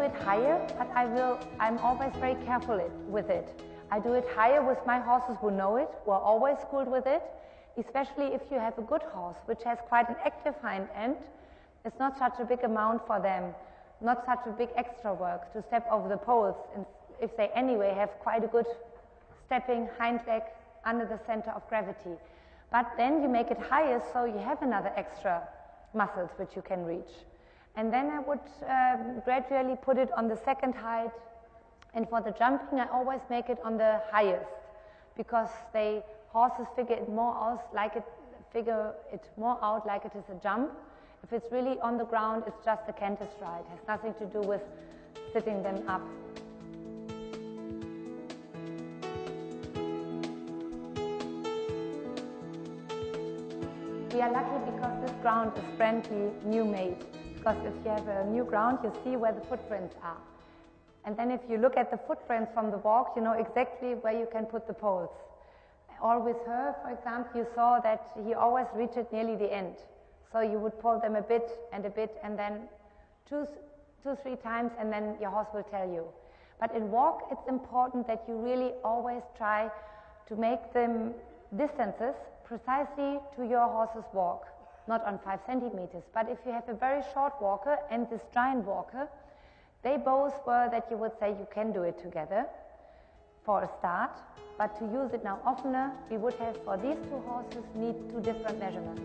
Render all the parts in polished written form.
it higher, but I'm always very careful with it. I do it higher with my horses who know it, who are always schooled with it, especially if you have a good horse, which has quite an active hind end. It's not such a big amount for them, not such a big extra work to step over the poles, if they anyway have quite a good stepping hind leg under the center of gravity. But then you make it higher, so you have another extra muscles which you can reach. And then I would gradually put it on the second height. And for the jumping, I always make it on the highest, because horses figure it more out like it is a jump. If it's really on the ground, it's just a canter stride. It has nothing to do with sitting them up. We are lucky because this ground is friendly, new made. Because if you have a new ground, you see where the footprints are. And then if you look at the footprints from the walk, you know exactly where you can put the poles. Or with her, for example, you saw that he always reached nearly the end. So you would pull them a bit, and then two, 3 times, and then your horse will tell you. But in walk, it's important that you really always try to make them distances precisely to your horse's walk, not on 5 centimeters. But if you have a very short walker and this giant walker, they both were that you would say you can do it together for a start, but to use it now oftener, we would have for these 2 horses need 2 different measurements.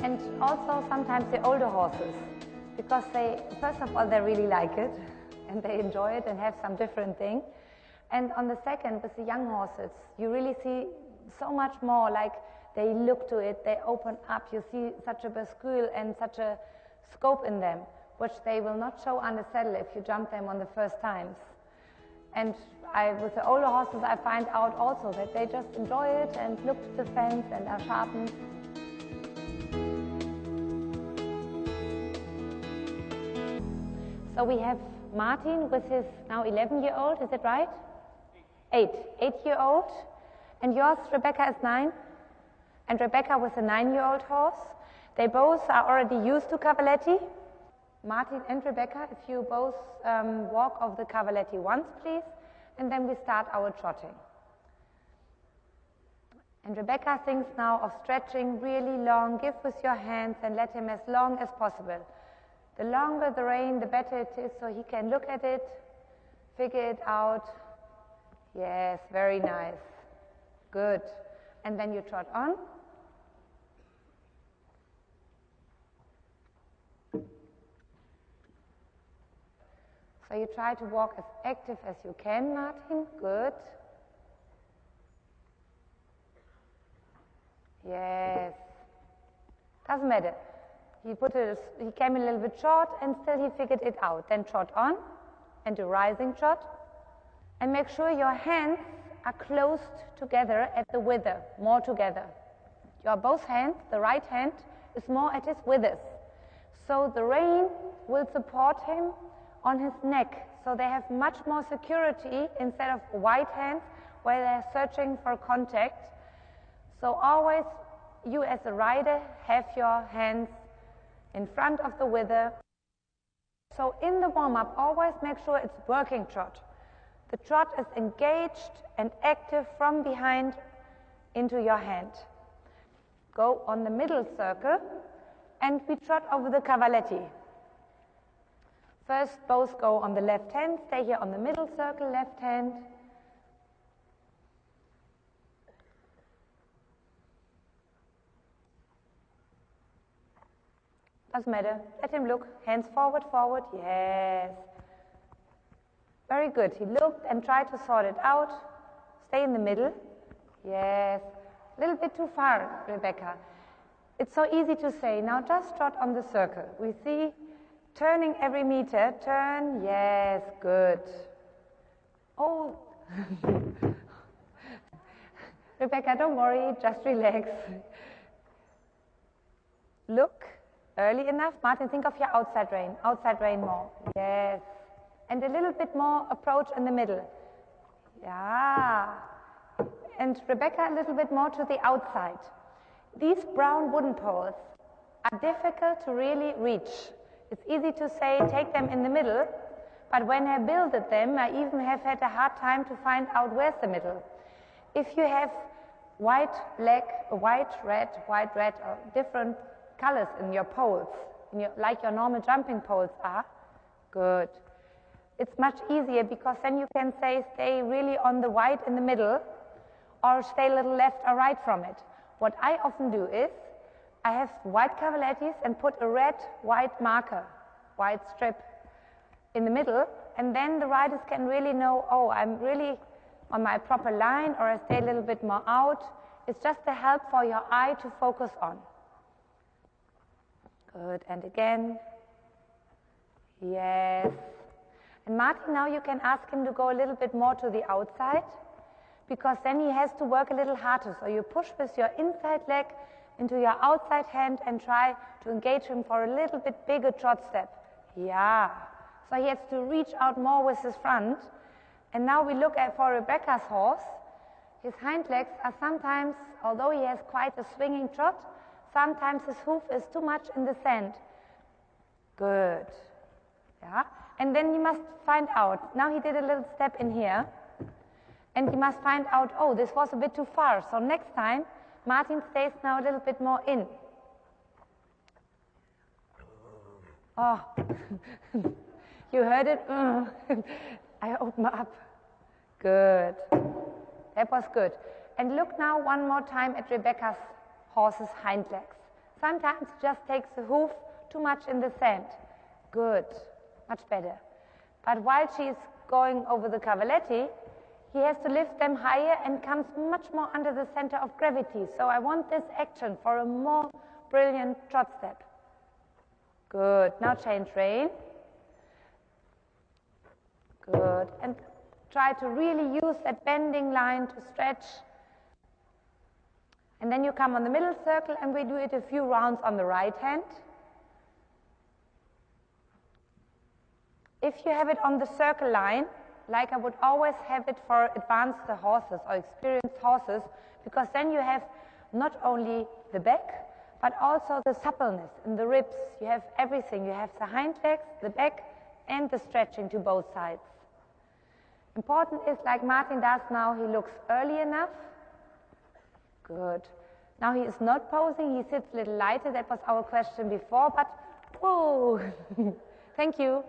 And also sometimes the older horses, because first of all, they really like it and they enjoy it and have some different thing. And on the second, with the young horses, you really see so much more, like they look to it, they open up, you see such a bascule and such a scope in them, which they will not show on the saddle if you jump them on the first times. And with the older horses, I find out also that they just enjoy it and look to the fence and are sharpened. So we have Martin with his now 11-year-old, is it right? 8-year-old. And yours, Rebecca, is 9? And Rebecca with a 9-year-old horse. They both are already used to Cavalletti. Martin and Rebecca, if you both walk over the Cavalletti once, please, and then we start our trotting. And Rebecca thinks now of stretching really long. Give with your hands and let him as long as possible. The longer the rein, the better it is, so he can look at it, figure it out. Yes, very nice. Good. And then you trot on. So you try to walk as active as you can, Martin. Good. Yes. Doesn't matter. He came a little bit short and still he figured it out. Then trot on and do rising trot. And make sure your hands are closed together at the wither, more together. Your both hands, the right hand is more at his withers. So the rein will support him on his neck. So they have much more security instead of wide hands where they're searching for contact. So always you as a rider have your hands in front of the wither. So in the warm-up, always make sure it's working trot. The trot is engaged and active from behind into your hand. Go on the middle circle and we trot over the Cavalletti. First, both go on the left hand, stay here on the middle circle, left hand. Doesn't matter. Let him look. Hands forward, forward. Yes. Very good. He looked and tried to sort it out. Stay in the middle. Yes. A little bit too far, Rebecca. It's so easy to say. Now just trot on the circle. We see turning every meter. Turn. Yes. Good. Oh. Rebecca, don't worry. Just relax. Look. Early enough. Martin, think of your outside rein more. Yes. And a little bit more approach in the middle. Yeah. And Rebecca, a little bit more to the outside. These brown wooden poles are difficult to really reach. It's easy to say, take them in the middle, but when I builded them, I even have had a hard time to find out where's the middle. If you have white leg, white, red, or different colors in your poles, like your normal jumping poles are, good. It's much easier because then you can say, stay really on the white in the middle, or stay a little left or right from it. What I often do is, I have white Cavallettis and put a red, white marker, white strip in the middle, and then the riders can really know, oh, I'm really on my proper line, or I stay a little bit more out. It's just a help for your eye to focus on. Good, and again. Yes. And Martin, now you can ask him to go a little bit more to the outside, because then he has to work a little harder. So you push with your inside leg into your outside hand and try to engage him for a little bit bigger trot step. Yeah. So he has to reach out more with his front. And now we look at for Rebecca's horse. His hind legs are sometimes, although he has quite a swinging trot, sometimes his hoof is too much in the sand. Good. Yeah. And then you must find out. Now he did a little step in here. And you must find out, oh, this was a bit too far. So next time, Martin stays now a little bit more in. Oh, you heard it? I open up. Good. That was good. And look now one more time at Rebecca's horse's hind legs. Sometimes it just takes the hoof too much in the sand. Good. Much better. But while she's going over the Cavalletti, he has to lift them higher and comes much more under the center of gravity. So I want this action for a more brilliant trot step. Good. Now change rein. Good. And try to really use that bending line to stretch. And then you come on the middle circle and we do it a few rounds on the right hand. If you have it on the circle line, like I would always have it for advanced horses or experienced horses, because then you have not only the back, but also the suppleness in the ribs. You have everything. You have the hind legs, the back, and the stretching to both sides. Important is, like Martin does now, he looks early enough. Good. Now he is not posing, he sits a little lighter. That was our question before, but whoa, thank you.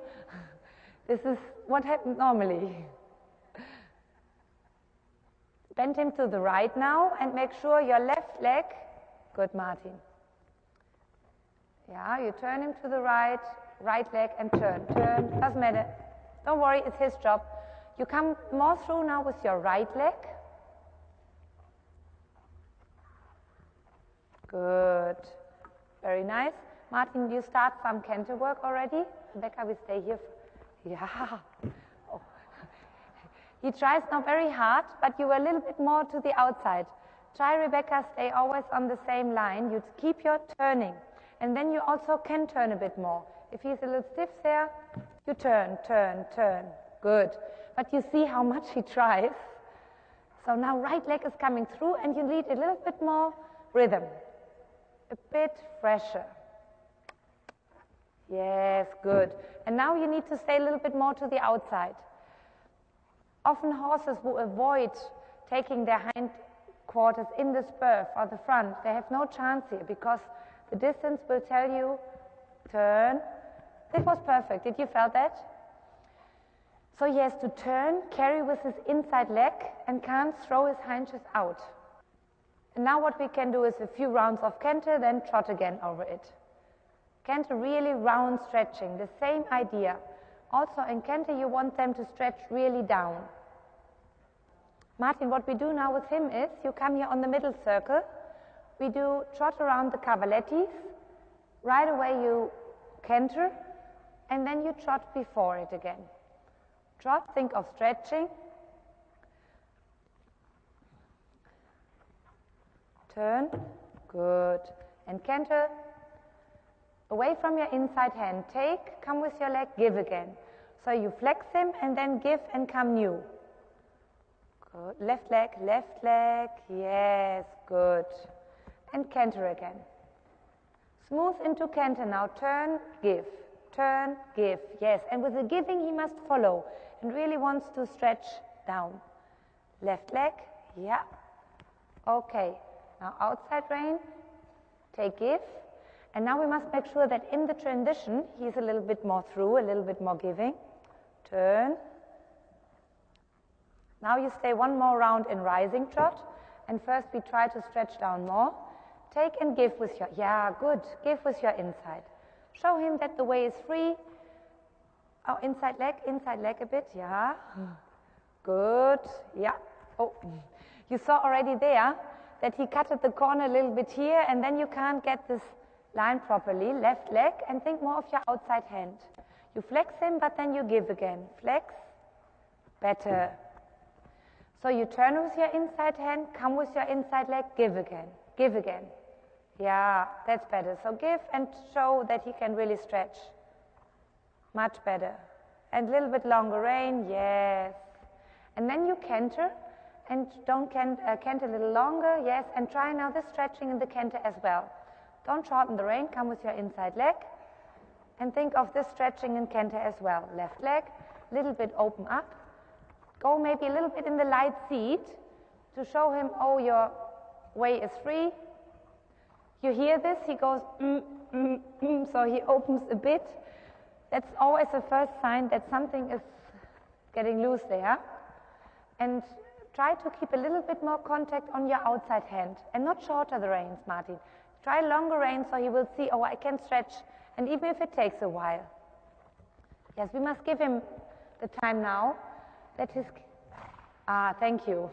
This is what happens normally. Bend him to the right now and make sure your left leg, good Martin. Yeah, you turn him to the right, right leg and turn, doesn't matter. Don't worry, it's his job. You come more through now with your right leg. Good, very nice. Martin, you start some canter work already? Rebecca, we stay here. Yeah. Oh. He tries now very hard, but you were a little bit more to the outside. Try, Rebecca, stay always on the same line. You keep your turning. And then you also can turn a bit more. If he's a little stiff there, you turn. Good. But you see how much he tries. So now right leg is coming through and you need a little bit more rhythm. A bit fresher. Yes, good. And now you need to stay a little bit more to the outside. Often horses who avoid taking their hind quarters in the spur or the front, they have no chance here because the distance will tell you, turn. This was perfect. Did you feel that? So he has to turn, carry with his inside leg, and can't throw his hinges out. And now what we can do is a few rounds of canter, then trot again over it. Canter, really round stretching, the same idea. Also in canter, you want them to stretch really down. Martin, what we do now with him is, you come here on the middle circle, we do trot around the Cavallettis, right away you canter, and then you trot before it again. Trot, think of stretching. Turn, good. And canter, away from your inside hand. Take, come with your leg, give again. So you flex him and then give and come new. Good. Left leg, yes, good. And canter again. Smooth into canter now. Turn, give. Turn, give. Yes, and with the giving he must follow and really wants to stretch down. Left leg, yeah. Okay, now outside rein. Take, give. And now we must make sure that in the transition he's a little bit more through, a little bit more giving. Turn. Now you stay one more round in rising trot. And first we try to stretch down more. Take and give with your, yeah, good. Give with your inside. Show him that the way is free. Oh, inside leg a bit, yeah. Good, yeah. Oh, you saw already there that he cutted the corner a little bit here, and then you can't get this line properly. Left leg, and think more of your outside hand. You flex him, but then you give again. Flex, better. So you turn with your inside hand, come with your inside leg, give again. Give again. Yeah, that's better. So give and show that he can really stretch. Much better. And a little bit longer rein, yes. And then you canter, and don't canter a little longer, yes, and try now the stretching in the canter as well. Don't shorten the rein, come with your inside leg, and think of this stretching in canter as well. Left leg, a little bit open up. Go maybe a little bit in the light seat to show him, oh, your way is free. You hear this? He goes, so he opens a bit. That's always the first sign that something is getting loose there. And try to keep a little bit more contact on your outside hand and not shorter the reins, Martin. Try longer reins so he will see, oh, I can stretch, and even if it takes a while. Yes, we must give him the time now that his... thank you.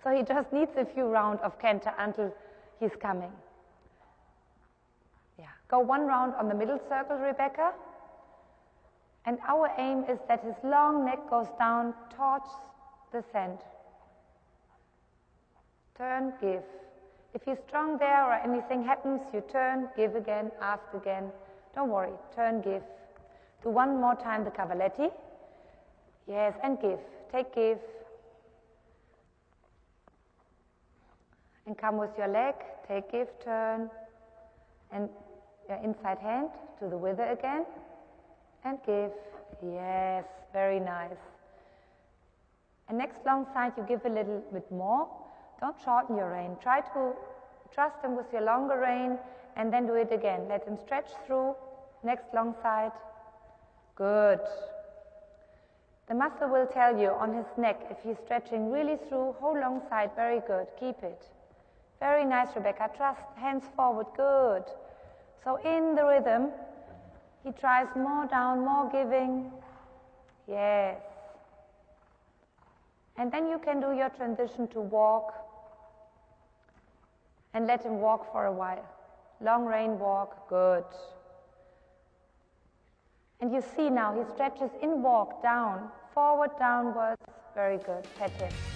So he just needs a few rounds of canter until he's coming. Yeah, go one round on the middle circle, Rebecca. And our aim is that his long neck goes down towards the sand. Turn, give. If he's strong there or anything happens, you turn, give again, ask again. Don't worry, turn, give. Do one more time the Cavalletti. Yes, and give. Take, give. And come with your leg. Take, give, turn. And your inside hand to the wither again. And give. Yes, very nice. And next long side, you give a little bit more. Don't shorten your rein. Try to trust him with your longer rein and then do it again. Let him stretch through. Next long side. Good. The muscle will tell you on his neck if he's stretching really through. Whole long side. Very good. Keep it. Very nice, Rebecca. Trust. Hands forward. Good. So in the rhythm, he tries more down, more giving. Yes. And then you can do your transition to walk and let him walk for a while. Long rein walk, good. And you see now he stretches in walk, down, forward, downwards, very good. Pat him.